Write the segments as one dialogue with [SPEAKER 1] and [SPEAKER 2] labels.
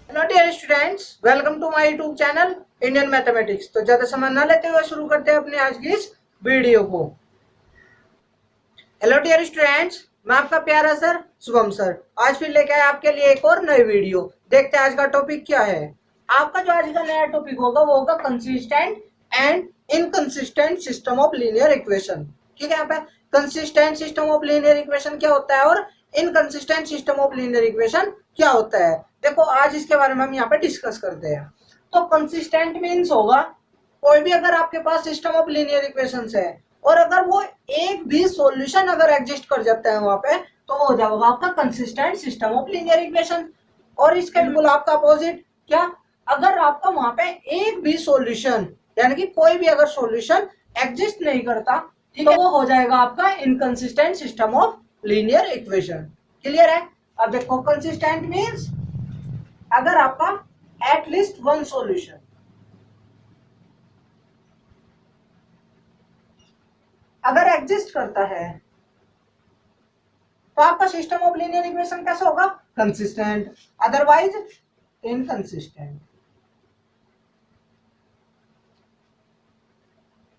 [SPEAKER 1] Hello dear students, welcome to my YouTube channel Indian mathematics. तो ज्यादा समय न लेते हुए शुरू करते हैं अपने आज की इस वीडियो को। हेलो डियर स्टूडेंट्स, मैं आपका प्यारा सर शुभम सर आज फिर लेके आए आपके लिए एक और नई वीडियो। देखते हैं आज का टॉपिक क्या है। आपका जो आज का नया टॉपिक होगा वो होगा consistent and inconsistent system of linear equation. ठीक है, यहाँ पे consistent system of linear equation क्या होता है और inconsistent system of linear equation क्या होता है। देखो आज इसके बारे में हम यहाँ पे डिस्कस करते हैं। तो कंसिस्टेंट मीन्स होगा कोई भी अगर आपके पास सिस्टम ऑफ लीनियर इक्वेशंस है और अगर वो एक भी सॉल्यूशन अगर एग्जिस्ट कर जाता है वहां पे तो वो हो जाएगा आपका consistent system of linear equation. और इसका बिल्कुल आपका अपोजिट क्या, अगर आपका वहां पे एक भी सॉल्यूशन यानी कि कोई भी अगर सॉल्यूशन एग्जिस्ट नहीं करता, ठीक है, तो वो हो जाएगा आपका inconsistent system of linear equation. Clear है। अब देखो कंसिस्टेंट मींस अगर आपका एटलीस्ट वन सॉल्यूशन अगर एग्जिस्ट करता है तो आपका सिस्टम ऑफ लीनियर इक्वेशन कैसा होगा, कंसिस्टेंट, अदरवाइज इनकंसिस्टेंट।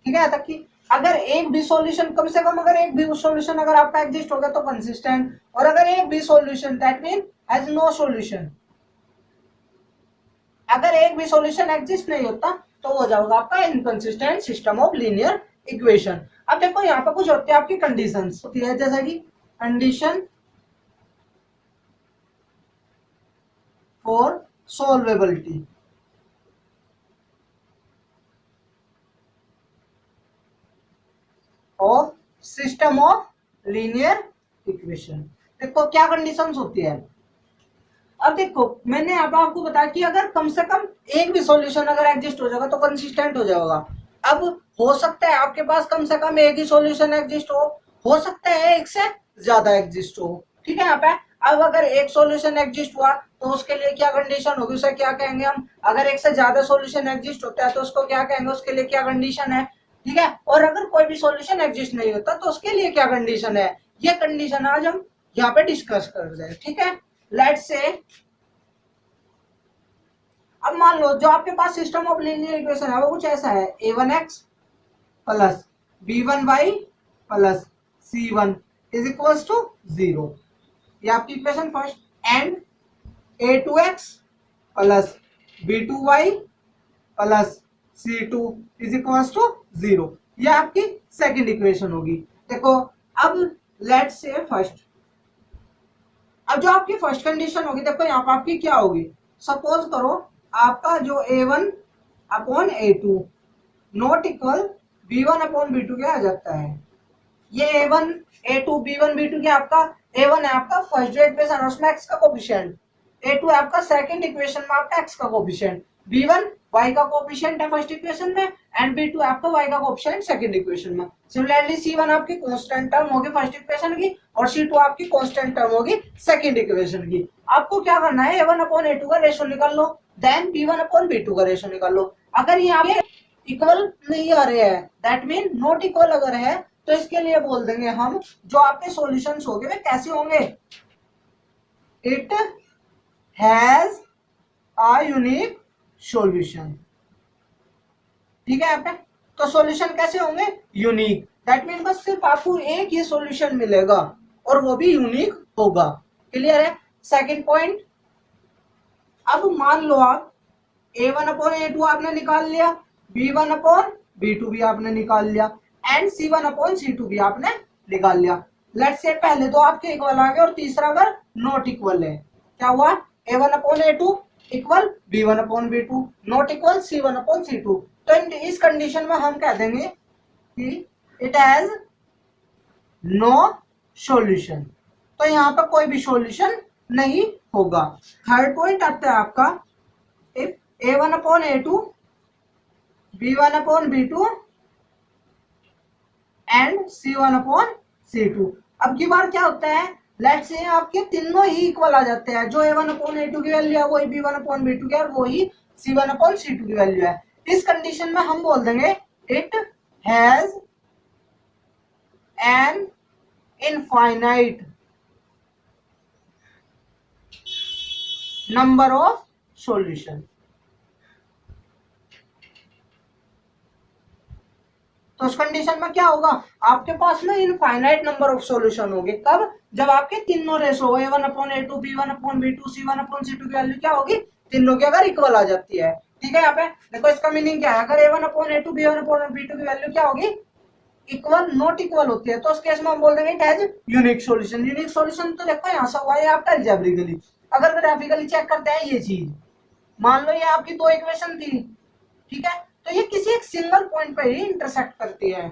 [SPEAKER 1] ठीक है, तक कि अगर एक भी सॉल्यूशन कम से कम अगर एक भी सॉल्यूशन अगर आपका एग्जिस्ट होगा तो कंसिस्टेंट, और अगर एक भी solution that mean has no solution, अगर एक भी सॉल्यूशन एग्जिस्ट नहीं होता तो हो जाएगा आपका inconsistent system of linear equation. अब देखो यहाँ पे कुछ होती है आपकी कंडीशंस होती है, जैसा कि condition for solvability of system of linear equation. देखो क्या कंडीशंस होती है। अब देखो मैंने अब आपको बताया कि अगर कम से कम एक भी सॉल्यूशन अगर एग्जिस्ट हो जाएगा तो कंसिस्टेंट हो जाएगा। अब हो सकता है आपके पास कम से कम एक ही सॉल्यूशन एग्जिस्ट हो सकता है एक से ज्यादा एग्जिस्ट हो। ठीक है, यहाँ पे अब अगर एक सॉल्यूशन एग्जिस्ट हुआ तो उसके लिए क्या कंडीशन होगी, उसे क्या कहेंगे हम। अगर एक से ज्यादा सॉल्यूशन एग्जिस्ट होता है तो उसको क्या कहेंगे, उसके लिए क्या कंडीशन है। ठीक है, और अगर कोई भी सॉल्यूशन एग्जिस्ट नहीं होता तो उसके लिए क्या कंडीशन है। ये कंडीशन आज हम यहाँ पे डिस्कस कर रहे हैं। ठीक है, लेट्स से अब मान लो जो आपके पास सिस्टम ऑफ लीनियर इक्वेशन है वो कुछ ऐसा है, a1x plus b1y plus c1 is equals to 0। ये आपकी equation first, and a2x plus b2y plus c2 is equals to 0। ये आपकी सेकंड इक्वेशन होगी। देखो अब लेट्स से फर्स्ट, अब जो आपकी फर्स्ट कंडीशन होगी देखो यहाँ पर आपकी क्या होगी। सपोज करो आपका जो a1 upon a2 not equal b1 upon b2 क्या आ जाता है। ये a1 a2 b1 b2 क्या आपका a1 है आपका फर्स्ट जो इक्वेशन उसमें x का कोफिशिएंट, a2 है आपका सेकंड इक्वेशन में आपका x का कोफिशिएंट, b1 y का कोफिशिएंट है फर्स्ट इक्वेशन में एंड b2 आपका y का कोफिशिएंट सेकंड इक्वेशन में। सिमिलरली c1 आपकी कांस्टेंट टर्म होगी फर्स्ट इक्वेशन की और c2 आपकी कांस्टेंट टर्म होगी सेकंड इक्वेशन की। आपको क्या करना है, a1 अपॉन a2 का रेशियो निकाल लो, देन b1 अपॉन b2 का रेशियो निकाल लो। अगर यहाँ पे इक्वल नहीं आ रहे हैं दैट मीन नॉट इक्वल अगर है तो इसके लिए बोल देंगे हम जो आपके सॉल्यूशंस होंगे वे कैसे होंगे, it has a unique solution. ठीक है, यहाँ पे तो सॉल्यूशन कैसे होंगे, यूनिक, दैट मीन बस सिर्फ आपको एक ही सॉल्यूशन मिलेगा और वो भी यूनिक होगा। क्लियर है। सेकंड पॉइंट, अब मान लो आप a1 अपॉन a2 आपने निकाल लिया, b1 अपॉन b2 भी आपने निकाल लिया एंड c1 अपॉन c2 भी आपने निकाल लिया। लेट्स से पहले दो आपके इक्वल आ गए और तीसरा अगर नॉट इक्वल है, क्या हुआ, a1 upon a2 equal b1 upon b2 not equal c1 upon c2। तो इस कंडीशन में हम कह देंगे कि इट हैज नो सॉल्यूशन, तो यहाँ पर कोई भी सॉल्यूशन नहीं होगा। थर्ड पॉइंट आता है आपका, if a1 upon a2 b1 upon b2 and c1 upon c2। अब की बार क्या होता है, लेट्स से आपके तीनों ही इक्वल आ जाते हैं, जो a1 upon a2 की वैल्यू है वही b1 upon b2 की और वही c1 upon c2 की वैल्यू है। इस कंडीशन में हम बोल देंगे it has an infinite number of solution. तो उस कंडीशन में क्या होगा, आपके पास में इनफाइनाइट नंबर ऑफ सॉल्यूशन होंगे। कब, जब आपके तीनों रेशो A1/A2 B1/B2 C1/C2 की वैल्यू क्या होगी, तीनों की अगर इक्वल आ जाती है। ठीक है, यहाँ पे देखो इसका मीनिंग क्या है, अगर A1/A2 B1/B2 की वैल्यू क्या होगी, इक्वल नॉट इक्वल होती है, तो उस केस में हम बोल देंगे it has unique solution. Unique solution तो देखो यहाँ से हुआ है आपका अलजेब्रिकली। अगर ग्राफिकली चेक करते हैं ये चीज, मान लो ये आपकी दो इक्वेशन थी, ठीक है, तो ये किसी एक सिंगल पॉइंट पे ही इंटरसेक्ट करती है।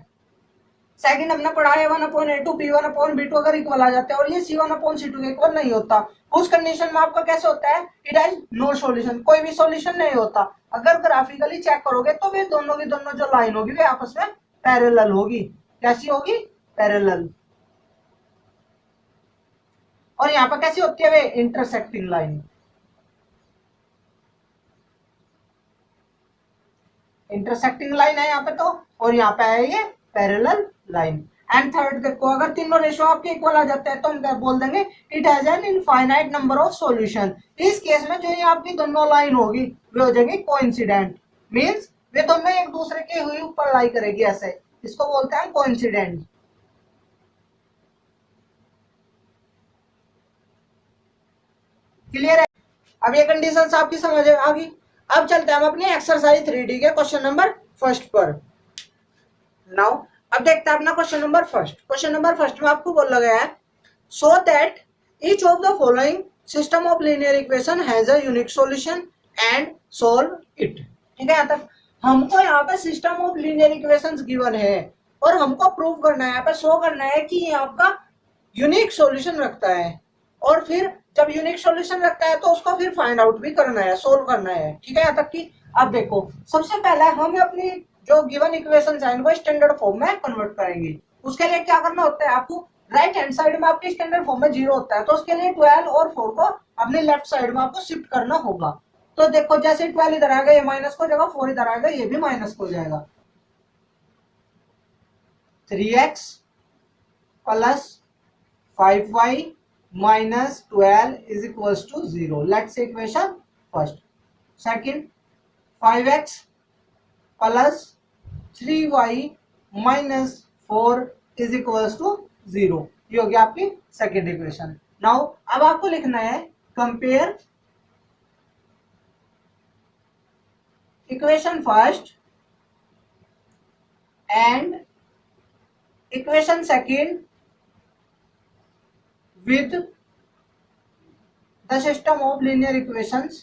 [SPEAKER 1] सेकंड हमने पढ़ा A1/A2 B1/B2 अगर इक्वल आ जाते हैं और ये C1/C2 के इक्वल नहीं होता, उस कंडीशन में आपका कैसे होता है, इट हैज नो सॉल्यूशन, कोई भी सॉल्यूशन नहीं होता। अगर ग्राफिकली चेक करोगे तो वे दोनों की दोनों जो लाइन होगी वे आपस में पैरेलल होगी। कैसी होगी, पैरेलल। और यहाँ पर कैसी होती है वे, इंटरसेक्टिंग लाइन। इंटरसेक्टिंग लाइन है यहाँ पे तो, और यहाँ पे है ये पैरेलल लाइन। एंड थर्ड देखो, अगर तीनों रेशो आपके इक्वल आ जाते हैं तो हम क्या बोल देंगे, it has an infinite number of solution. इस केस में जो ये आपकी दोनों लाइन होगी वे हो जाएगी कोइंसिडेंट, मींस वे दोनों एक दूसरे के हुई ऊपर लाई करेगी ऐसे, इसको बोलते हैं कोइंसिडेंट। क्लियर है, अब ये कंडीशंस आपकी समझ में आ गई। अब चलते हैं हम अपनी एक्सरसाइज 3D के क्वेश्चन नंबर फर्स्ट पर। नाउ अब देखते हैं अपना question number first. Question number first में आपको बोला गया है, so that each of the following system of linear equation has a unique solution and solve it. ठीक है, यहाँ तक हमको यहाँ पे system of linear equations given है और हमको प्रूव करना है, यहाँ पे शो करना है कि ये आपका यूनिक सॉल्यूशन रखता है, और फिर जब यूनिक सॉल्यूशन रखता है तो उसको फिर फाइंड आउट भी करना है, सोल्व करना है। ठीक है, यहाँ तक कि अब देखो सबसे पहले हमें अपनी जो गिवन इक्वेशंस हैं इनको स्टैंडर्ड फॉर्म में कन्वर्ट करेंगे। उसके लिए क्या करना होता है, आपको राइट हैंड साइड में आपके स्टैंडर्ड फॉर्म में 0 होता है, तो उसके लिए 12 और 4 को अपने लेफ्ट साइड में आपको शिफ्ट करना होगा। तो देखो जैसे 12 इधर आएगा ये माइनस को जाएगा, 4 इधर आएगा ये भी माइनस को जाएगा। 3x plus 5y minus 12 is equals to 0. Let's say equation first. Second, 5x plus 3y minus 4 is equals to 0. ये हो गया आपकी सेकेंड इक्वेशन। नाउ अब आपको लिखना है compare equation first and equation second with the system of linear equations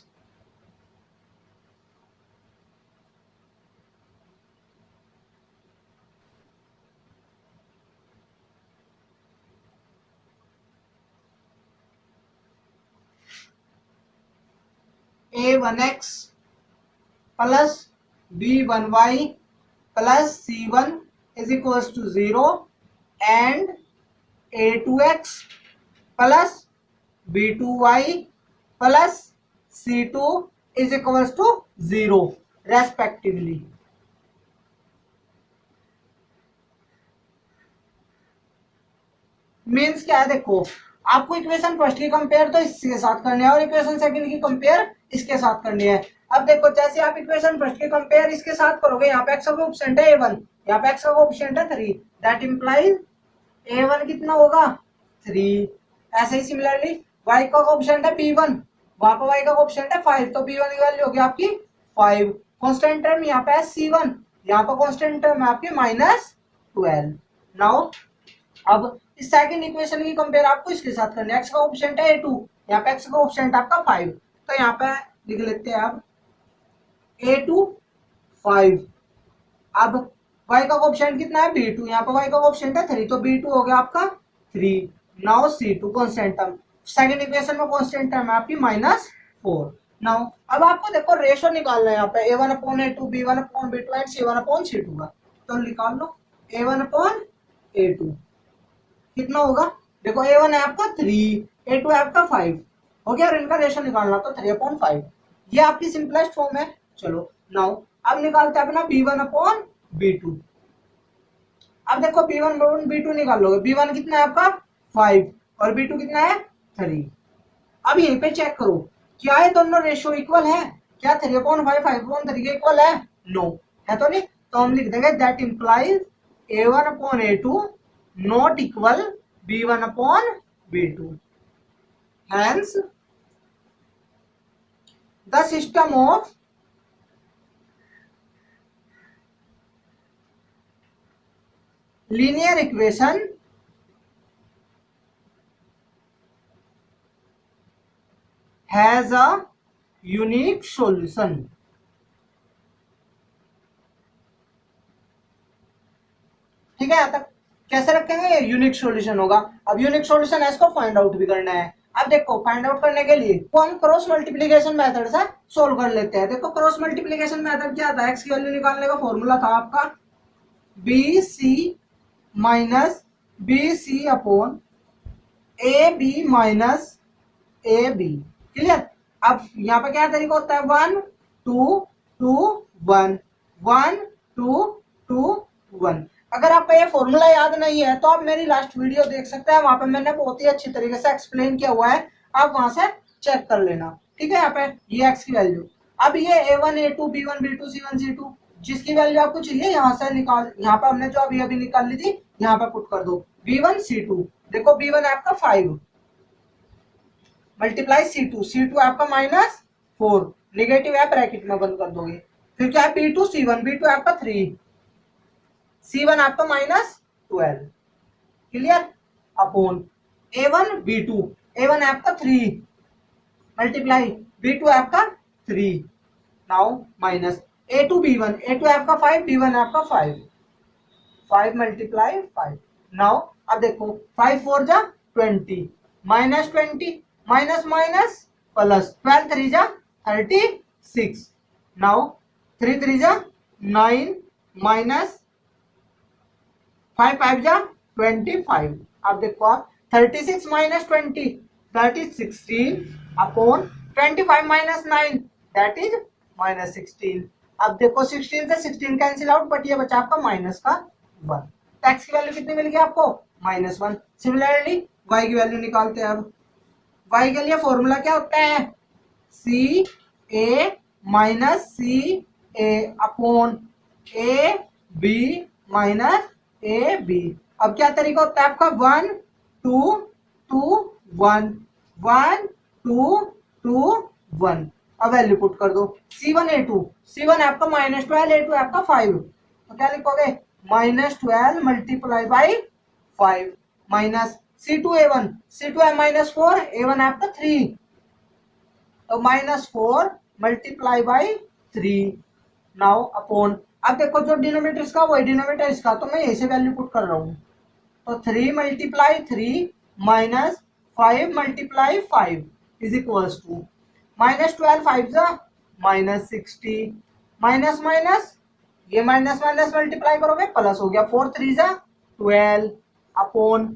[SPEAKER 1] A1x plus B1y plus C1 is equals to 0 and A2x plus B2y plus C2 is equals to 0 respectively. Means क्या है, देखो आपको equation first की compare तो इसके साथ करनी है और इक्वेशन सेकंड की कंपेयर इसके साथ करनी है। अब देखो जैसे आप इक्वेशन फर्स्ट की कंपेयर इसके साथ करोगे, यहाँ पे x का कोएफिशिएंट है A1, यहाँ पे x का कोएफिशिएंट है 3, दैट इंप्लाइज A1 कितना होगा 3। ऐसे ही सिमिलरली y का कोएफिशिएंट है B1, वहां पर y का कोएफिशिएंट है 5, तो B1 की वैल्यू होगी आपकी 5। कांस्टेंट टर्म यहाँ पे है C1, यहाँ पर कांस्टेंट टर्म है आपकी -12। नाउ अब इस सेकंड इक्वेशन की कंपेयर आपको इसके साथ करनी है। x का कोएफिशिएंट है A2, यहाँ पे x का कोएफिशिएंट आपका 5, तो यहाँ पे लिख लेते हैं आप A2 5। अब y का कोएफिशिएंट कितना है B2, यहाँ पे y का कोएफिशिएंट है 3, तो B2 हो गया आपका 3। Now C2 constant term, second equation में कांस्टेंट टर्म है आपकी -4। नाउ अब आपको देखो रेशो निकालना है यहाँ पे A1/A2 B1/B2 एंड C1/C2 का, तो निकाल लो A1/A2 कितना होगा, देखो A1 है आपका 3, A2 है आपका 5 हो गया, और इनका रेशो निकालना तो 3/5, ये आपकी सिंपलेस्ट फॉर्म है। चलो नाउ अब निकालते हैं अपना B1/B2। अब देखो B1/B2 निकाल लोगे, B1 कितना है आपका 5 और B2 कितना है 3। अब यहीं पे चेक करो, क्या ये दोनों रेशियो इक्वल है? क्या 3/5 5/3 के इक्वल है? नो, है तो नहीं। तो हम लिख देंगे that implies A1/A2 not equal B1/B2। Hence the system of linear equation has a unique solution। ठीक है, यहाँ तक कैसे रखेंगे? ये यूनिक सॉल्यूशन होगा। अब यूनिक सॉल्यूशन है, इसको फाइंड आउट भी करना है। अब देखो, फाइंड आउट करने के लिए तो हम क्रॉस मल्टीप्लिकेशन मेथड से सोल्व कर लेते हैं। देखो क्रॉस मल्टीप्लिकेशन मेथड क्या था? एक्स की वैल्यू निकालने का फॉर्मूला था आपका B C minus B C upon A B minus A B. Clear? अब यहाँ पे क्या तरीका होता है? 1 2 2 1 1 2 2 1। अगर आपको ये फॉर्मूला याद नहीं है तो आप मेरी लास्ट वीडियो देख सकते हैं, वहां पे मैंने बहुत ही अच्छी तरीके से एक्सप्लेन किया हुआ है, आप वहां से चेक कर लेना। ठीक है, यहाँ पे ये एक्स की वैल्यू, अब ये A1 A2 B1 B2 C1 C2 जिसकी वैल्यू आपको चाहिए यहाँ से निकाल, यहाँ पे हमने जो अभी निकाल ली थी यहाँ पे पुट कर दो B1 C2। देखो B1 आपका 5 मल्टीप्लाई C2 आपका -4, नेगेटिव है ब्रैकेट में बंद कर दोगे। फिर क्या है? B2 C1 B2 आपका 3 C1 आपका -12। Clear? Upon A1 B2 A1 आपका 3 मल्टीप्लाई B2 आपका 3, now minus A2 B1 A2 आपका 5 B1 आपका 5 मल्टीप्लाई 5। नाउ अब देखो 5 4 जा 20 -20 माइनस माइनस प्लस 12 3 जा 36। नाउ 3 3 जा 9 माइनस 5 5 जा 25। अब देखो आप 36 minus 20 that is 16 upon 25 minus 9 that is -16। अब देखो 16 से 16 कैंसिल आउट, बट ये बचा आपका माइनस का 1। एक्स की वैल्यू कितनी मिल गई आपको? -1। सिमिलरली वाई की वैल्यू निकालते हैं। अब वाई के लिए फॉर्मूला क्या होता है? C A minus C A upon A B minus A B. अब क्या तरीका होता है आपका? 1 2 2 1 1 2 2 1। अब वैल्यू पुट कर दो C1 A2 C1 आपका -12 A2 आपका 5, तो क्या लिखोगे? -12 multiply by 5 minus C2 A1 C2 है -4 A1 आपका 3, तो -4 मल्टीप्लाई बाई 3। नाउ अपॉन, अब देखो जो डिनोमिनेटर इसका वही डिनोमिनेटर इसका, तो मैं यही से वैल्यू पुट कर रहा हूँ। तो 3 multiply 3 minus 5 multiply 5 is equals to -12 5 जा -60 माइनस माइनस ये माइनस माइनस मल्टीप्लाई करोगे प्लस हो गया 4 3 जा 12 अपॉन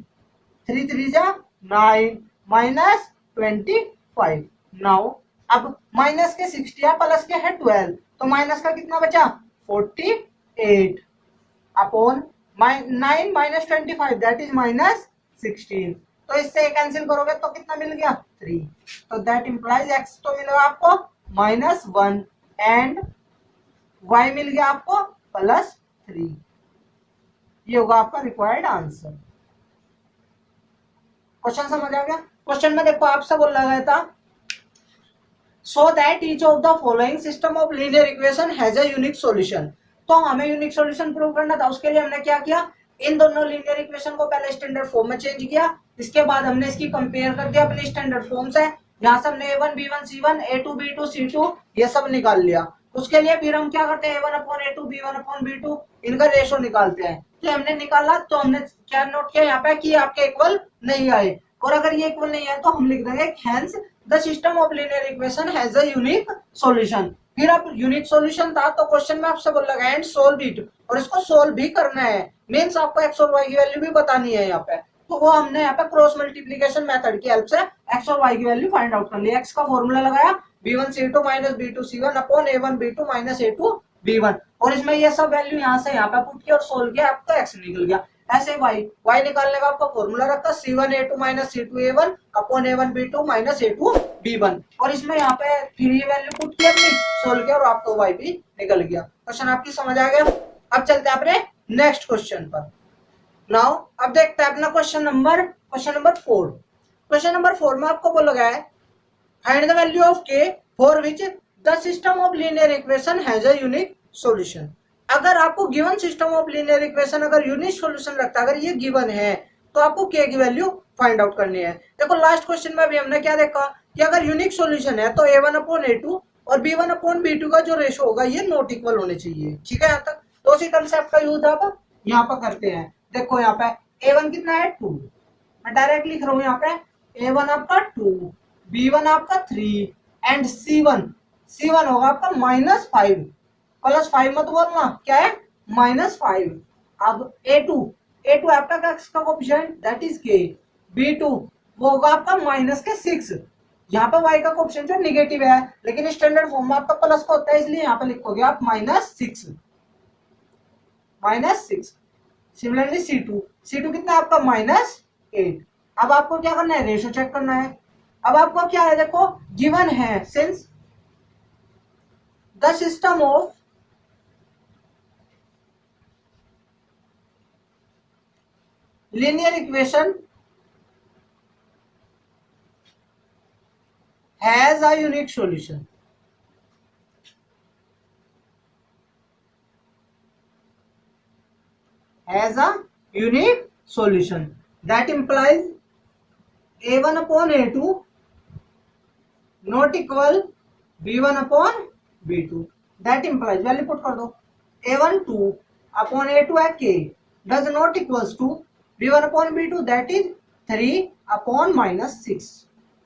[SPEAKER 1] 3 3 जा 9 माइनस 25। नाउ अब माइनस के 60 या प्लस के है 12, तो माइनस का कितना बचा? 48 अपॉन 9 माइनस 25 दैट इज -16। तो इससे कैंसिल करोगे तो कितना मिल गया? 3। तो दैट इंप्लाइज x तो मिलेगा आपको -1 एंड y मिल गया आपको +3। ये होगा आपका रिक्वायर्ड आंसर। क्वेश्चन समझ आ गया? क्वेश्चन में देखो आपसे बोला गया था so that each of the following system of linear equation has a unique solution. तो हमें यूनिक सॉल्यूशन प्रूव करना था, उसके लिए हमने क्या किया? इन दोनों लीनियर इक्वेशन को पहले स्टैंडर्ड फॉर्म में चेंज किया, इसके बाद हमने इसकी कंपेयर कर दिया अपने स्टैंडर्ड फॉर्म से। यहाँ से हमने A1 B1 C1 A2 B2 C2 ये सब निकाल लिया। उसके लिए फिर हम क्या करते हैं? A1/A2 B1/B2 इनका रेशो निकालते हैं। तो हमने निकाला तो हमने क्या नोट किया यहाँ पे कि आपके इक्वल नहीं आए, और अगर ये इक्वल नहीं आए तो हम लिख देंगे hence the system of linear equation has a unique solution. फिर अब यूनिक सॉल्यूशन था तो क्वेश्चन में आपसे बोल लगा एंड सोल्व इट, और इसको सोल्व भी करना है, मींस आपको x और y की वैल्यू भी बतानी है यहाँ पे। तो वो हमने यहाँ पे क्रॉस मल्टीप्लिकेशन मेथड की हेल्प से x और y की वैल्यू फाइंड आउट कर ली। x का फॉर्मूला लगाया b1 c2 minus b2 c1 upon a1 b2 minus a2 b1, और इसमें ये सब वैल्यू यहाँ से यहाँ पे पुट किया और सोल्व किया, आपका x निकल गया। ऐसे y निकालने का आपका फॉर्मूला रखा C1A2 minus C2A1 upon A1B2 minus A2B1 और इसमें यहाँ पे फिर ये वैल्यू पुट किया अपनी सोल्व किया और आपको y भी निकल गया। क्वेश्चन आपकी समझ आ गया। अब चलते हैं अपने नेक्स्ट क्वेश्चन पर। नाउ अब देखते हैं अपना क्वेश्चन नंबर 4। क्वेश्चन नंबर 4 में आपको बोला गया है find the value of k for which the system of linear equation has a unique solution. अगर आपको given system of linear equation अगर यूनिक सॉल्यूशन रखता है, अगर ये गिवन है तो आपको k की वैल्यू फाइंड आउट करनी है। देखो लास्ट क्वेश्चन में भी हमने क्या देखा कि अगर यूनिक सॉल्यूशन है तो a1/a2 और b1/b2 का जो रेशो होगा ये नॉट इक्वल होने चाहिए। ठीक है, यहाँ तक तो उसी कंसेप्ट का यूज आप यहाँ पर करते हैं। देखो यहाँ पे a1 कितना है 2, मैं डायरेक्ट लिख रहा हूँ यहाँ पे a1 आपका 2, b1 आपका 3 एंड c1 होगा आपका -5 प्लस 5 मत बोलना क्या है -5। अब a2 आपका x का coefficient that is k, b2 वो होगा आपका -6। यहाँ पे y का कोएफिशिएंट जो नेगेटिव है लेकिन स्टैंडर्ड फॉर्म में आपका प्लस का होता है इसलिए यहाँ पे लिखोगे आप -6। सिमिलरली C2 कितना है आपका -8। अब आपको क्या करना है रेशो चेक करना है। अब आपको क्या है देखो गिवन है since the system of linear equation has a unique solution. Has a unique solution that implies a1/a2 not equal b1/b2. That implies value put कर दो a1 2/a2 है k does not equals to b1/b2 that is 3/-6.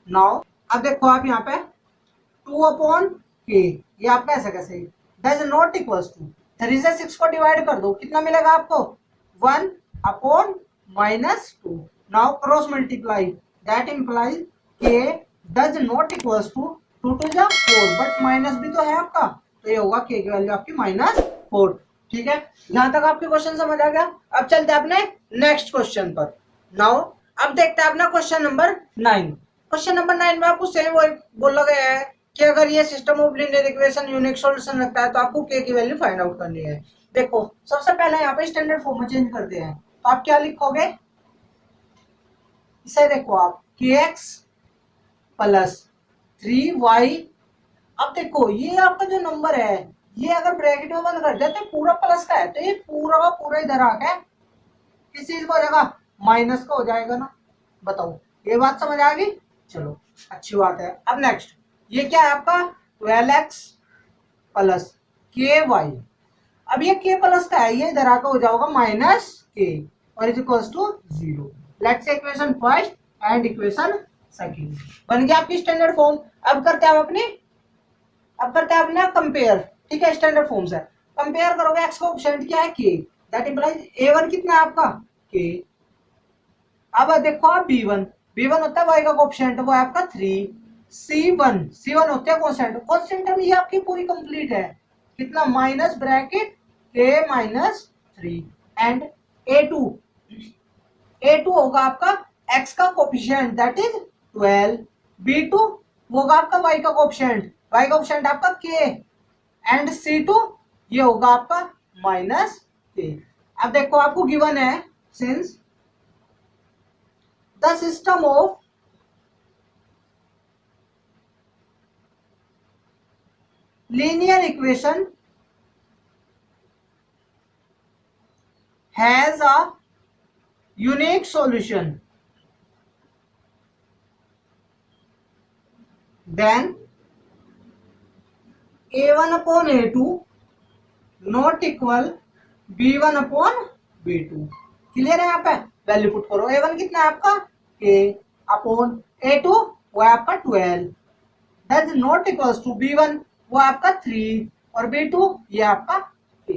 [SPEAKER 1] Now अब देखो आप यहाँ पे 2/k ये आपका ऐसा कैसे does not equals to 3 से 6 को डिवाइड कर दो कितना मिलेगा आपको 1/-2. Now cross multiply that implies k does not equals to 2 to the 4 but minus भी तो है आपका तो ये होगा k की वैल्यू आपकी -4। ठीक है, यहां तक आपके क्वेश्चन समझ आ गया। अब चलते हैं अपने नेक्स्ट क्वेश्चन पर। नाउ अब देखते हैं अपना क्वेश्चन नंबर 9। क्वेश्चन नंबर 9 में आपको सेम बोला गया है कि अगर ये system of linear equation unique solution रखता है तो आपको k की वैल्यू फाइंड आउट करनी है। देखो सबसे पहले यहाँ पे स्टैंडर्ड फॉर्म में चेंज करते हैं तो आप क्या लिखोगे इसे देखो आप kx + 3y। अब देखो ये आपका जो नंबर है ये अगर ब्रैकेट में बंद कर देते पूरा प्लस का है तो ये पूरा का पूरा इधर आके किस चीज को हो जाएगा माइनस का हो जाएगा ना। बताओ ये बात समझ आ गई। चलो अच्छी बात है। अब नेक्स्ट ये क्या है आपका 12x + ky। अब ये k प्लस का है ये इधर आकर हो जाएगा -k और is equals to 0। Let's say equation first and equation second बन गया आपकी स्टैंडर्ड फॉर्म। अब करते हैं अपने कंपेयर। ठीक है, स्टैंडर्ड फॉर्म से कंपेयर करोगे x का कोएफिशिएंट क्या है k दैट इंप्लाइज a1 कितना है आपका k। अब देखो आप b1 होता है y का कोएफिशिएंट वो है आपका 3। c1 होता है कांस्टेंट में ये आपकी पूरी कंप्लीट है कितना minus bracket k -3 and a2 होगा आपका x का कोएफिशिएंट दैट इज 12। b2 होगा आपका y का कोएफिशिएंट आपका k एंड C2 ये होगा आपका -k। अब देखो आपको गिवन है since the system of linear equation has a unique solution then a1/a2 not equal b1/b2। Clear है यहाँ पे वैल्यू पुट करो a1 कितना है आपका k/a2 वो है आपका 12 that is not equals to b1 वो आपका 3 और b2 ये आपका k।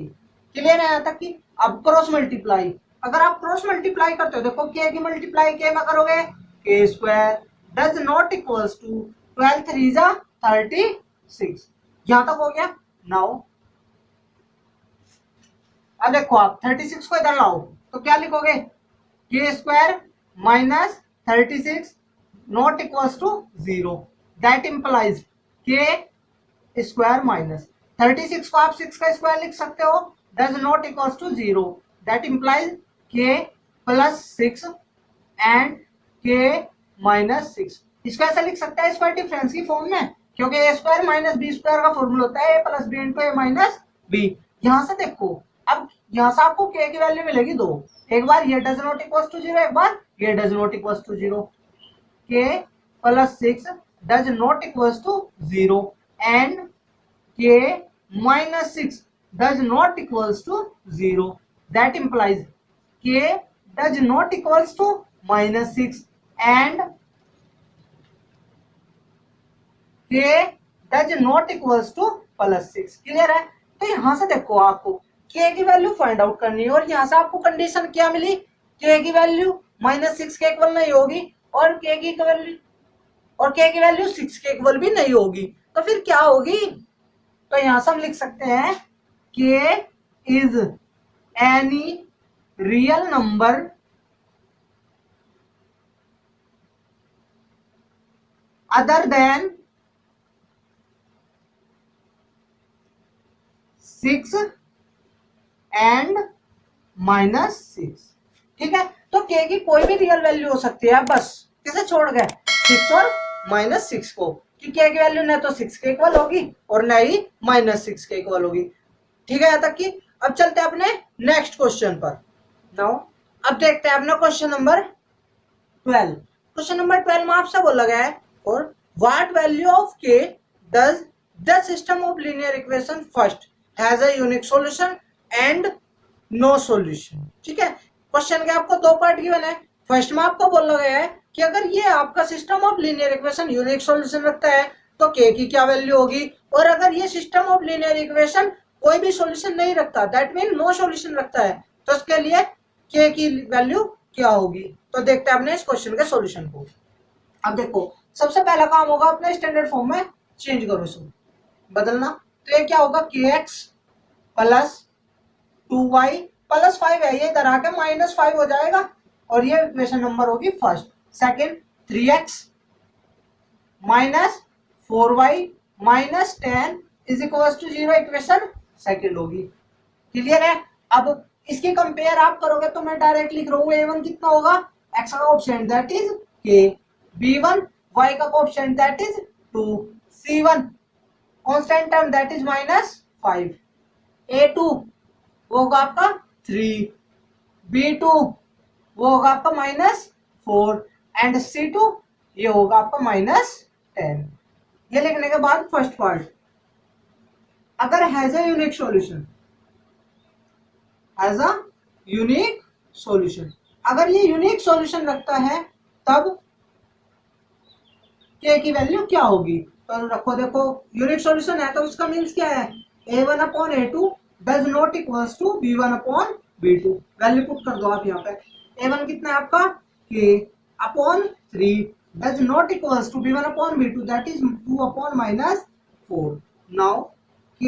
[SPEAKER 1] क्लियर है यहाँ तक की। अब क्रॉस मल्टीप्लाई अगर आप क्रॉस मल्टीप्लाई करते हो देखो k की मल्टीप्लाई k में करोगे k² does not equals to 12 3 जा 36। यहां तक हो गया। नाउ अब देखो आप 36 को इधर लाओ तो क्या लिखोगे, K square minus 36 not equals to 0, that implies K square minus 36 को आप 6 का स्क्वायर लिख सकते हो, does not equals to 0, that implies K plus 6 and K minus 6। इसको ऐसा लिख सकते हैं स्क्वायर डिफरेंस की फॉर्म में, क्योंकि ए स्क्वायर माइनस बी स्क्वायर का फॉर्मूला होता है ए प्लस बी इंटू ए माइनस बी। यहां से देखो, अब यहां से आपको के की वैल्यू मिलेगी 2, एक बार ये डज नॉट इक्वल्स टू 0, एक बार ये does not equals to 0। K plus 6 does not equals to 0 and K minus 6 does not equals to 0, that implies k does not equals to minus 6 and k does not equals to plus 6। Clear है? तो यहां से देखो, आपको k की value find out करनी है और यहां से आपको कंडीशन क्या मिली, k की वैल्यू -6 के इक्वल नहीं होगी और k की वैल्यू 6 के इक्वल भी नहीं होगी, तो फिर क्या होगी, तो यहां से हम लिख सकते हैं k is any real number other than 6 and -6। ठीक है, तो k की कोई भी रियल वैल्यू हो सकती है, बस किसे छोड़ गए, 6 और -6 को, कि k की वैल्यू न तो 6 के इक्वल होगी और न ही -6 के इक्वल होगी। ठीक है यहाँ तक की। अब चलते हैं अपने नेक्स्ट क्वेश्चन पर। नाउ अब देखते हैं अपना क्वेश्चन नंबर 12। क्वेश्चन नंबर 12 में आपसे बोला गया है, और what value of k does the system of linear equation first has a unique solution and no solution. ठीक है, क्वेश्चन के आपको दो पार्ट गिवन है। फर्स्ट में आपको बोला गया है कि अगर ये आपका system of linear equation unique solution रखता है तो k की क्या वैल्यू होगी, और अगर ये सिस्टम ऑफ लीनियर इक्वेशन कोई भी सॉल्यूशन नहीं रखता, दैट मीन नो सॉल्यूशन रखता है, तो उसके लिए k की वैल्यू क्या होगी। तो देखते हैं अपने इस क्वेश्चन के सॉल्यूशन को। अब देखो, सबसे पहला काम होगा अपने स्टैंडर्ड फॉर्म में चेंज करो, इसको बदलना। तो ये क्या होगा, kx प्लस 2y प्लस 5 है, ये इधर आके -5 हो जाएगा और ये इक्वेशन नंबर होगी first. Second 3x minus 4y minus 10 is equal to 0, equation second होगी। क्लियर है? अब इसकी कंपेयर आप करोगे तो मैं डायरेक्ट लिख रहा हूँ, a1 कितना होगा, x का coefficient that is k, b1 y का coefficient that is 2, c1 constant term that is -5, a2 वो होगा आपका 3, b2 वो होगा आपका -4 एंड c2 ये होगा आपका -10। ये लिखने के बाद फर्स्ट पार्ट, अगर has a unique solution, has a unique solution, अगर ये यूनिक सॉल्यूशन रखता है तब k की वैल्यू क्या होगी। तो रखो, देखो यूनिक सॉल्यूशन है तो उसका मीन्स क्या है, a1 upon a2 does not equals to b1 upon b2। Value put कर दो आप यहाँ पे, a1 कितना है आपका k upon 3 does not equals to b1 upon b2 that is 2 upon -4। Now k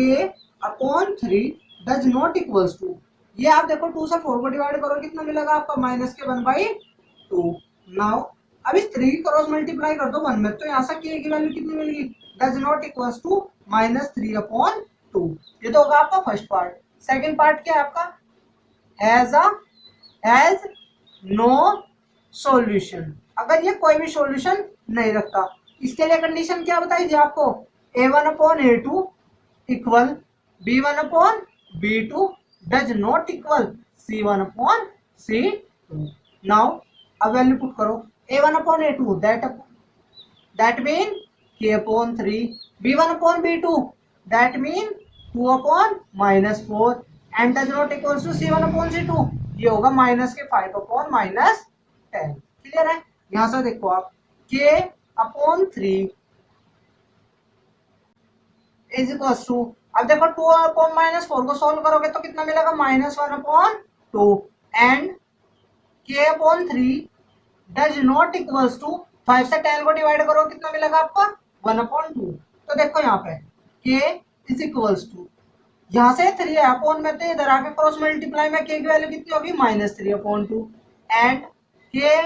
[SPEAKER 1] upon 3 does not equals to, ये आप देखो 2 से 4 को डिवाइड करो कितना मिलेगा आपका, -1/2। नाउ अब इस 3 की क्रॉस मल्टीप्लाई कर दो 1 में, तो यहाँ से k की वैल्यू कितनी मिलेगी, डज नॉट इक्वल्स टू -3/2। ये तो होगा आपका फर्स्ट पार्ट। सेकंड पार्ट क्या है आपका, हैज नो सॉल्यूशन, अगर ये कोई भी सॉल्यूशन नहीं रखता, इसके लिए कंडीशन क्या बताई थी आपको, a1 upon a2 equal b1 upon b2 does not equal c1 upon c2। Now अब वैल्यू पुट करो, a1 upon a2 that mean k upon 3, b1 upon b2 that mean 2 upon -4 and does not equals to c1 upon c2, ये होगा -5 upon -10। Clear है? यहां से देखो आप, k upon 3 is equals to, अब देखो 2 अपॉन -4 को सॉल्व करोगे तो कितना मिलेगा, -1/2 and k upon 3 does not equals to 5 से 10 को डिवाइड करो कितना मिलेगा आपका, 1/2। तो देखो यहाँ पे k इज इक्वल्स टू यहाँ से 3 है अपॉन में, तो इधर आके क्रॉस मल्टीप्लाई में के की वैल्यू कितनी होगी -3/2 एंड के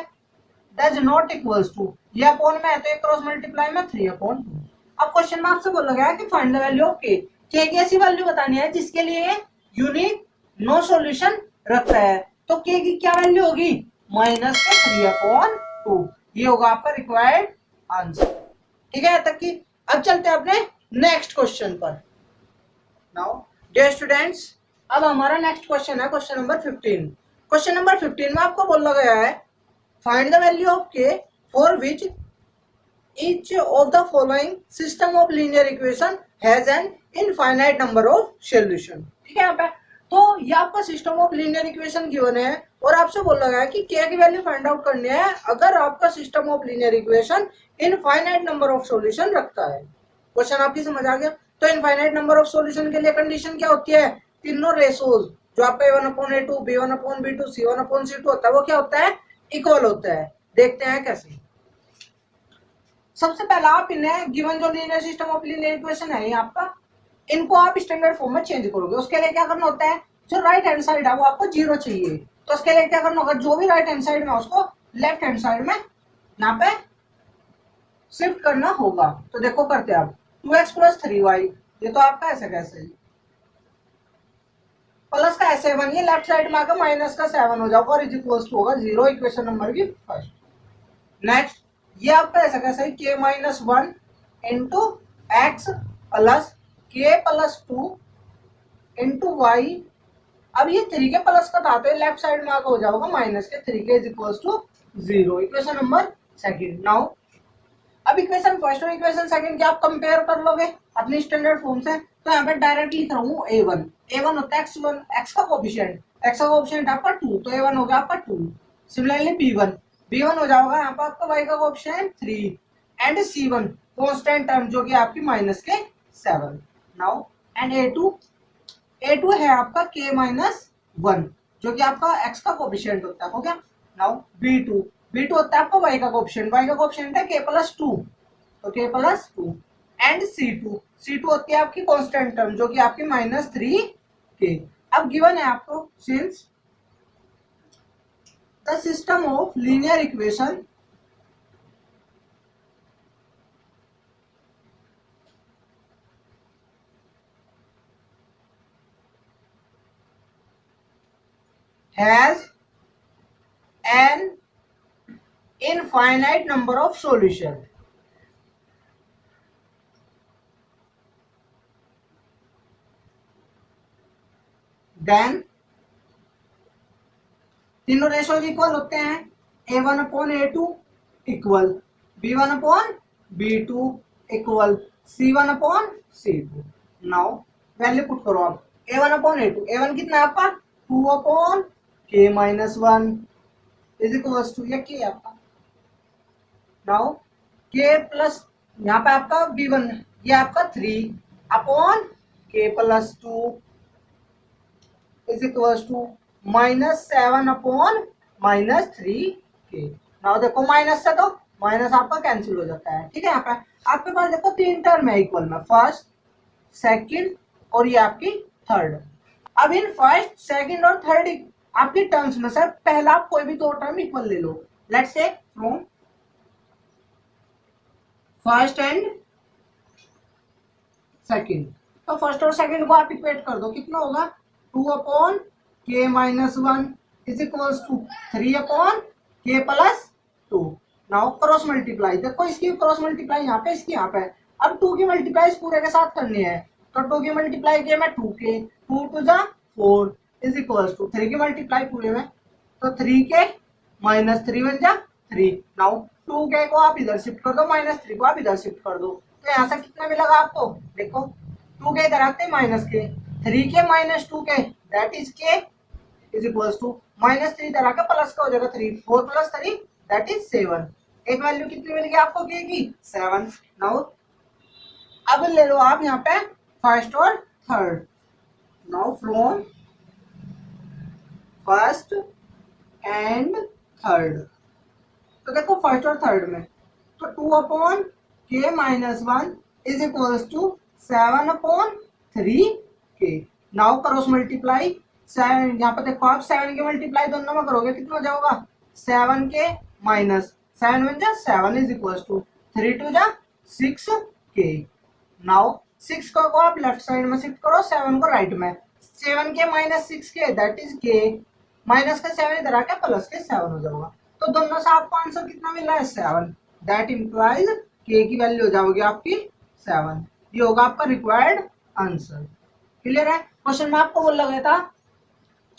[SPEAKER 1] डज नॉट इक्वल्स टू, ये अपॉन में है तो ये क्रॉस मल्टीप्लाई में 3/2। अब क्वेश्चन में आपसे बोला गया है कि फाइंड द वैल्यू ऑफ के की ऐसी वैल्यू बतानी है जिसके लिए यूनिक नो सॉल्यूशन रखता है, तो के की क्या वैल्यू होगी -3/2, ये होगा आपका रिक्वायर्ड आंसर। ठीक है तक की। अब चलते हैं अपने नेक्स्ट क्वेश्चन पर। नाउ डियर स्टूडेंट्स, अब हमारा नेक्स्ट क्वेश्चन है क्वेश्चन नंबर 15। क्वेश्चन नंबर 15 में आपको बोला गया है फाइंड द वैल्यू ऑफ के for which each of the following system of linear equation has an infinite number of solution। ठीक है यहाँ पे, तो ये आपका system of linear equation given है और आपसे बोला गया है कि k की वैल्यू फाइंड आउट करनी है अगर आपका system of linear equation infinite number of solution रखता है। क्वेश्चन आपकी समझ आ गया? तो इनफाइनाइट नंबर ऑफ सॉल्यूशन के लिए कंडीशन क्या होती है, तीनों रेशोज जो आपका a1/a2 b1/b2 c1/c2 होता है वो क्या होता है, इक्वल होता है। देखते हैं कैसे। सबसे पहला आप इन्हें गिवन जो linear system of linear equation है ये आपका, इनको आप स्टैंडर्ड फॉर्म में चेंज करोगे। उसके लिए क्या करना होता है, जो राइट हैंड साइड है वो आपको 0 चाहिए, तो उसके लिए क्या करना होगा, जो भी राइट हैंड साइड में उसको लेफ्ट हैंड साइड में यहाँ पे शिफ्ट करना होगा। तो देखो करते हैं आप 2x + 3y, ये तो आपका ऐसे कैसे प्लस का ऐसे 1, ये लेफ्ट साइड में आकर माइनस का 7 हो जाएगा और इज इक्वल्स टू होगा 0, इक्वेशन नंबर की फर्स्ट। नेक्स्ट ये आपका ऐसा कैसा है k -1 into x plus k + 2 into Y. अब ये 3 के प्लस का था तो लेफ्ट साइड में आकर हो जाएगा minus K 3 K is equals to 0, equation number second. Now अब इक्वेशन फर्स्ट और इक्वेशन सेकंड के आप कंपेयर कर लोगे अपनी स्टैंडर्ड फॉर्म से, तो यहाँ पे डायरेक्टली लिख रहा हूँ a1 होता है x1, x का कोएफिशिएंट आपका 2, तो a1 हो गया आपका 2। सिमिलरली b1 हो जाएगा यहाँ पर आपका y का coefficient 3 and c1 constant term जो कि आपकी माइनस के 7। नाउ एंड a2 है आपका k - 1 जो कि आपका x का कोएफिशिएंट होता है, हो गया। नाउ b2 होता है आपका y का कोएफिशिएंट है k + 2, तो k + 2 एंड c2 होती है आपकी कांस्टेंट टर्म जो कि आपकी -3k। अब गिवन है आपको since the system of linear equation has an infinite number of solution, then तीनों रेशोज इक्वल होते हैं, a1/a2 equal b1/b2 equal c1/c2। Now value put करो आप, a1/a2, a1 कितना है आपका 2/k -1 इज इक्वल्स टू ये k आपका। नाउ k प्लस यहाँ पे आपका b1 ये आपका 3/k + 2 is equals to -7/-3k। Now देखो माइनस से तो माइनस आपका कैंसिल हो जाता है। ठीक है, यहाँ पे आपके पास देखो 3 टर्म है इक्वल में, फर्स्ट सेकंड और ये आपकी थर्ड। अब इन फर्स्ट सेकंड और थर्ड आपकी टर्म्स में से पहला आप कोई भी 2 टर्म इक्वल ले लो। Let's say from first and second, तो फर्स्ट और सेकंड को आप इक्वेट कर दो, कितना होगा 2/k -1 is equals to 3/k + 2। Now cross multiply, देखो इसकी क्रॉस मल्टीप्लाई यहाँ पे, इसकी यहाँ पे। अब 2 की मल्टीप्लाई इस पूरे के साथ करनी है, तो 2 की मल्टीप्लाई किया मैं 2k, 2 × 2 4 इज इक्वल्स टू 3 की मल्टीप्लाई पूरे में, तो 3k -3 बन जा 3। नाउ 2k को आप इधर शिफ्ट कर दो, -3 को आप इधर शिफ्ट कर दो, तो यहाँ से कितना मिलेगा आपको, देखो 2k इधर आते -k, 3k - 2k that is k is equals to -3 इधर आकर प्लस का हो जाएगा 3, 4 + 3 दैट इज 7। एक वैल्यू कितनी मिल गई आपको k की 7। नाउ अब ले लो आप यहाँ पे फर्स्ट और third. Now from first and third, तो देखो फर्स्ट और थर्ड में तो 2/k - 1 is equals to 7/3k। Now cross multiply 7, यहाँ पर देखो आप 7 के मल्टीप्लाई दोनों में करोगे कितना हो जाएगा 7 के माइनस 7 वन जा 7 इज इक्वल टू 3 2 जा 6 के। नाउ 6 को आप लेफ्ट साइड में शिफ्ट करो, 7 को राइट में। 7 के माइनस 6 के दैट इज के, माइनस का 7 इधर आके प्लस के 7 हो जाएगा। तो दोनों से आपको आंसर कितना मिल रहा है 7। दैट इंप्लाइज के की वैल्यू हो जाएगी आपकी 7। ये होगा आपका रिक्वायर्ड आंसर। क्लियर है। क्वेश्चन में आपको बोला गया था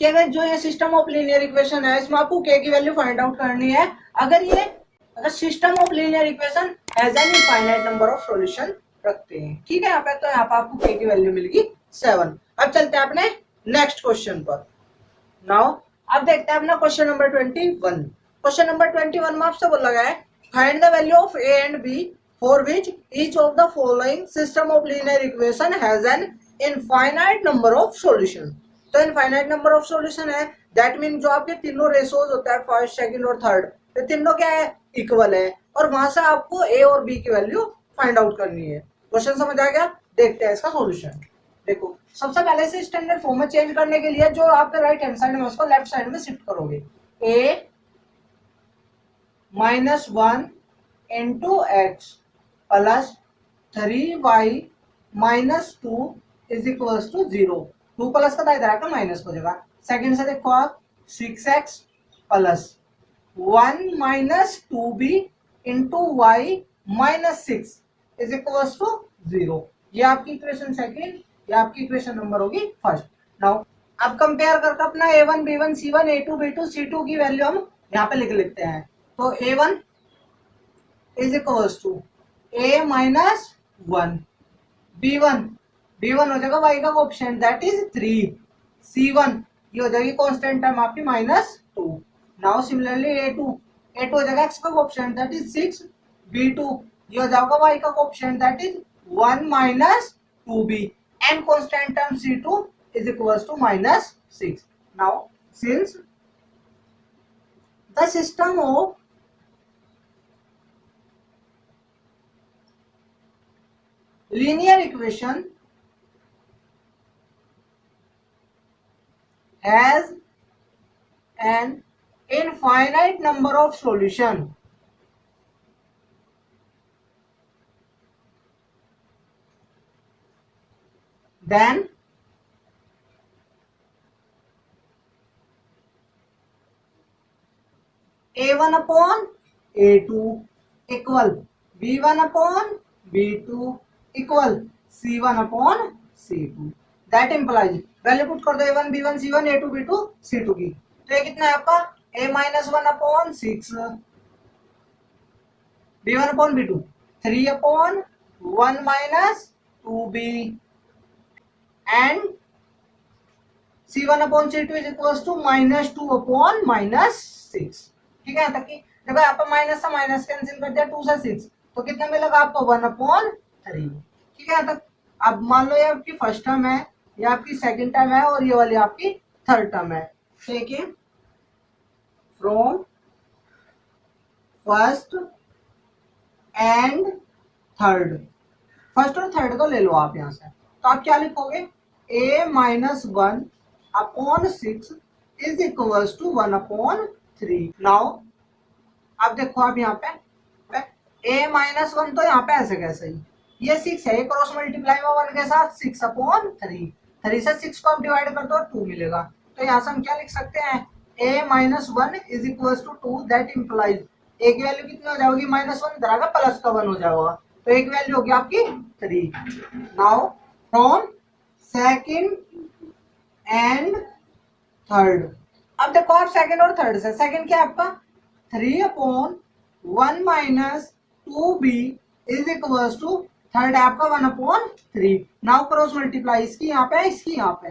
[SPEAKER 1] कि अगर जो ये सिस्टम ऑफ लीनियर इक्वेशन है इसमें आपको के की वैल्यू फाइंड आउट करनी है। अगर system of linear equation has an infinite number of solution रखते हैं, ठीक है। यहाँ पे तो यहाँ पे आपको के की वैल्यू मिलेगी 7। अब चलते हैं अपने नेक्स्ट क्वेश्चन पर। नाउ अब देखते हैं अपना क्वेश्चन नंबर 21। क्वेश्चन नंबर 21 में आपसे बोला गया है find the value of A and B for which each of the following system of linear equation has an infinite number of solution. तो इनफाइनाइट नंबर ऑफ सॉल्यूशन है, that mean जो आपके तीनों रेशोज होता है फर्स्ट सेकंड और third, ये तीनों क्या है इक्वल है, और वहां से आपको ए और बी की वैल्यू फाइंड आउट करनी है। क्वेश्चन समझ आ गया। देखते हैं इसका सॉल्यूशन। देखो सबसे पहले से स्टैंडर्ड फॉर्म में चेंज करने के लिए जो आपके राइट हैंड साइड में उसको लेफ्ट साइड में शिफ्ट करोगे। A minus 1 into x plus 3y minus 2 is equal to 0। 2 plus का इधर आकर माइनस हो जाएगा। सेकंड से देखो आप 6x plus 1 minus 2b into Y minus 6 is equal to 0। ये आपकी इक्वेशन सेकंड, ये आपकी इक्वेशन नंबर होगी फर्स्ट। नाउ अब कंपेयर करके अपना a1 b1 c1 a2 b2 c2 की वैल्यू हम यहाँ पे लिख लेते हैं। तो a1 is equal to a minus 1, b1 हो जाएगा y का ऑप्शन दैट इज 3, c1 ये हो जाएगी कांस्टेंट टर्म आपकी माइनस 2। नाउ सिमिलरली a2 हो जाएगा x का ऑप्शन दैट इज 6, b2 ये हो जाएगा y का option that is 1 minus 2b and constant term c2 is equals to minus 6. Now since the system of linear equation has an infinite number of solution, then a1 upon a2 equal b1 upon b2 equal c1 upon c2। That implies value put कर दो a1 b1 c1 a2 b2 c2 की। तो ये कितना है आपका a minus 1 upon 6, b1 upon b2 3 upon 1 minus 2b and c1 upon c2 is equal to minus 2 upon minus 6। ठीक है, तक देखो यहाँ पर माइनस से माइनस कैंसिल कर दिया 2 से 6, तो कितना मिलेगा आपको 1 अपॉन 3। ठीक है, तक अब मान लो ये आपकी फर्स्ट टर्म है, ये आपकी सेकंड टर्म है और ये वाली आपकी थर्ड टर्म है। ठीक है, from first and third, first और थर्ड को ले लो आप यहाँ से, तो आप क्या लिखोगे a minus 1 upon 6 is equal to 1 upon 3। Now अब देखो आप यहाँ पे a माइनस 1 तो यहाँ पे ऐसे कैसे ही, ये 6 है, क्रॉस मल्टीप्लाई में 1 के साथ 6 अपॉन 3, 3 से 6 को आप डिवाइड कर दो 2 मिलेगा। तो यहाँ से हम क्या लिख सकते हैं a minus 1 is equal to 2। That implies a की वैल्यू कितनी हो जाएगी माइनस 1 इधर आएगा प्लस का 1 हो जाएगा, तो एक वैल्यू होगी आपकी 3। Now from second and third, अब देखो आप सेकंड और थर्ड से, सेकंड क्या है आपका 3 upon 1 minus 2b is equal to third है आपका 1 अपॉन 3। नाउ क्रॉस मल्टीप्लाई इसकी यहाँ पे इसकी यहाँ पे,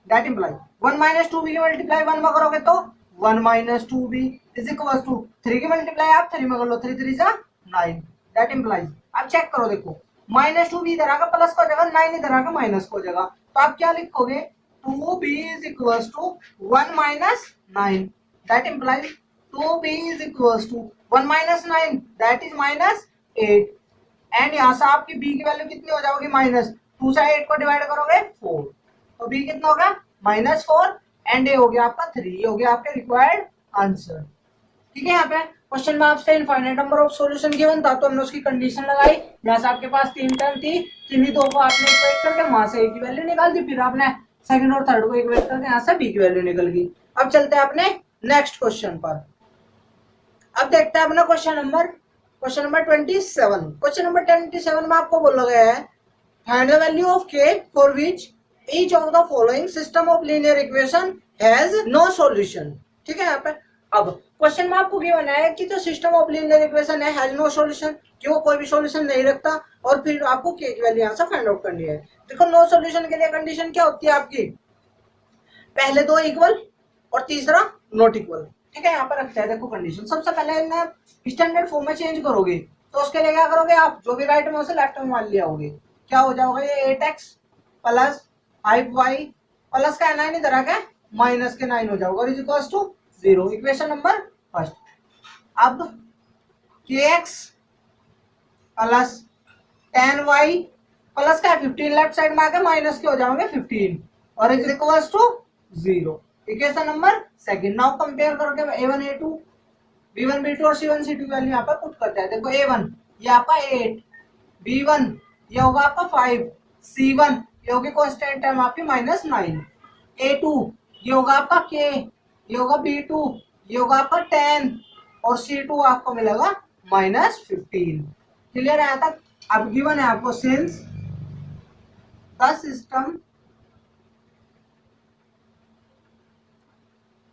[SPEAKER 1] दैट इम्प्लाई 1 माइनस 2b की मल्टीप्लाई 1 में करोगे तो 1 minus 2b is equal to 3 की मल्टीप्लाई आप 3 में कर लो, 3 3 9। दैट इम्प्लाइज आप चेक करो, देखो माइनस 2b इधर आकर प्लस को जगह 9 इधर आकर माइनस को जगह, तो आप क्या लिखोगे 2b is equal to 1 minus 9। That implies 2b is equal to 1 minus 9 that is minus 8। And यहाँ से आपकी b की वैल्यू कितनी हो जाएगी माइनस 2 से 8 को डिवाइड करोगे 4। तो बी कितना हो गया -4 एंड ए हो गया आपका 3। ये हो गया आपके रिक्वायर्ड आंसर। ठीक है, यहाँ पे क्वेश्चन में आपसे infinite number of solution given था, तो हमने उसकी कंडीशन लगाई। यहाँ से आपके पास 3 टर्म थी, किन्हीं दो को आपने इक्वेट करके वहां से ए की वैल्यू निकाल दी, फिर आपने सेकंड और थर्ड को इक्वेट करके यहाँ से बी की वैल्यू निकल गई। अब चलते हैं अपने नेक्स्ट क्वेश्चन पर। अब देखते हैं अपना क्वेश्चन नंबर 27। क्वेश्चन नंबर 27 में आपको बोला गया है find the value of k for which each of the following system of linear equation has no solution. ठीक है, यहाँ पे अब क्वेश्चन में आपको गिवन है कि जो सिस्टम ऑफ लीनियर इक्वेशन है हैज नो सॉल्यूशन, कि वो कोई भी सॉल्यूशन नहीं रखता, और फिर आपको k की वैल्यू यहाँ से फाइंड आउट करनी है। देखो नो सॉल्यूशन के लिए कंडीशन क्या होती है आपकी, पहले दो इक्वल और तीसरा नॉट इक्वल। ठीक है, यहाँ पर रखते हैं देखो कंडीशन। सबसे पहले इन्हें स्टैंडर्ड फॉर्म में चेंज करोगे, तो उसके लिए क्या करोगे आप, जो भी राइट में उसे लेफ्ट में मान लिया होगे। क्या हो जाओगे, ये 8x प्लस 5y प्लस का 9 इधर आ गया माइनस के 9 हो जाओगा, और is equals to 0। Equation number first. अब kx प्लस 10y प्लस का 15 लेफ्ट साइड में आके माइनस के हो जाओगे 15, और is equals to 0। Equation number second. Now compare करके a1 a2 b1 b2 और c1 c2 वैल्यू यहाँ पर पुट करते हैं। देखो a1 ये आपका 8, b1 ये होगा आपका 5, c1 ये होगी कांस्टेंट टर्म आपकी -9, a2 ये होगा आपका k, ये होगा b2 ये होगा आपका 10, और c2 आपको मिलेगा -15। क्लियर है यहाँ तक। अब गिवन है आपको since the system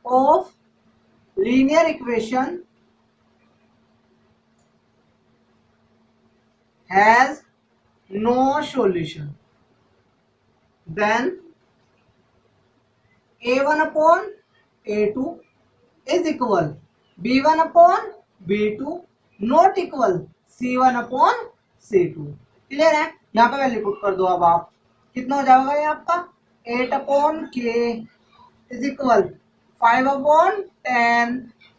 [SPEAKER 1] of linear equation has no solution, then a1 upon a2 is equal b1 upon b2 not equal c1 upon c2। Clear है, यहाँ पे वैल्यू पुट कर दो। अब आप कितना हो जाएगा, ये आपका 8 upon k is equal 5 upon 10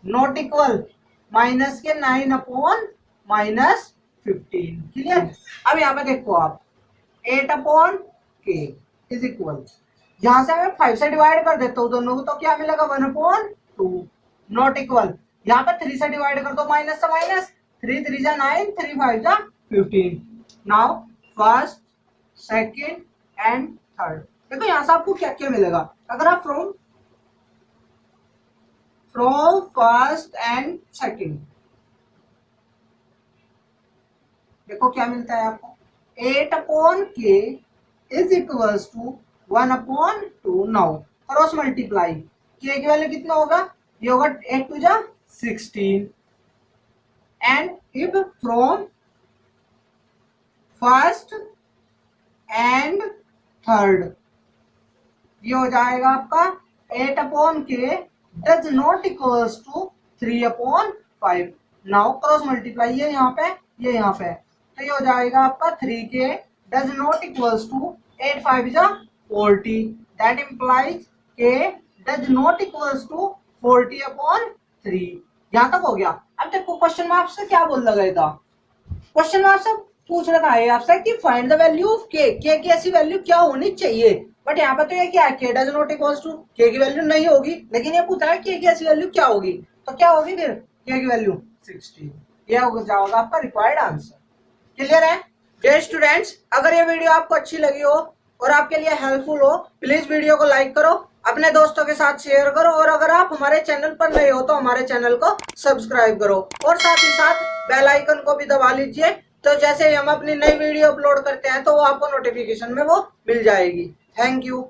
[SPEAKER 1] not equal minus के 9 अपॉन -15। क्लियर। अब यहाँ पे देखो आप 8 अपॉन k इज इक्वल, यहाँ से मैं 5 से डिवाइड कर देता हूँ दोनों को, तो क्या मिलेगा 1 अपॉन 2 नॉट इक्वल, यहाँ पे 3 से डिवाइड कर दो माइनस से माइनस, 3 3 जा 9, 3 5 जा 15। Now first second and third. देखो यहाँ से आपको क्या क्या मिलेगा, अगर आप फ्रॉम फर्स्ट एंड सेकंड देखो क्या मिलता है आपको, 8 upon k is equals to 1 upon 2। Now cross multiply, k की वैल्यू कितना होगा, ये होगा 8 2 जा 16, and if from first and third ये हो जाएगा आपका 8 upon k does not equals to 3 upon 5। Now cross multiply, ये यहाँ पे ये यहाँ पे, तो ये हो जाएगा आपका 3k does not equals to 8 5 जा 40, that implies k does not equals to 40 upon 3। यहाँ तक हो गया। अब देखो क्वेश्चन में आपसे क्या बोल लगा था, क्वेश्चन में आपसे पूछ रखा है आपसे कि find the value of k की ऐसी वैल्यू क्या होनी चाहिए, बट यहाँ पे तो ये क्या है, k does not equals to, k की वैल्यू नहीं होगी, लेकिन ये पूछा है k की ऐसी वैल्यू क्या होगी, तो क्या होगी फिर k की वैल्यू 16। ये हो जाएगा आपका रिक्वायर्ड आंसर। क्लियर है। डियर स्टूडेंट्स, अगर ये वीडियो आपको अच्छी लगी हो और आपके लिए हेल्पफुल हो, प्लीज वीडियो को लाइक करो, अपने दोस्तों के साथ शेयर करो, और अगर आप हमारे चैनल पर नए हो तो हमारे चैनल को सब्सक्राइब करो, और साथ ही साथ बेल आइकन को भी दबा लीजिए, तो जैसे ही हम अपनी नई वीडियो अपलोड करते हैं तो वो आपको नोटिफिकेशन में वो मिल जाएगी। Thank you.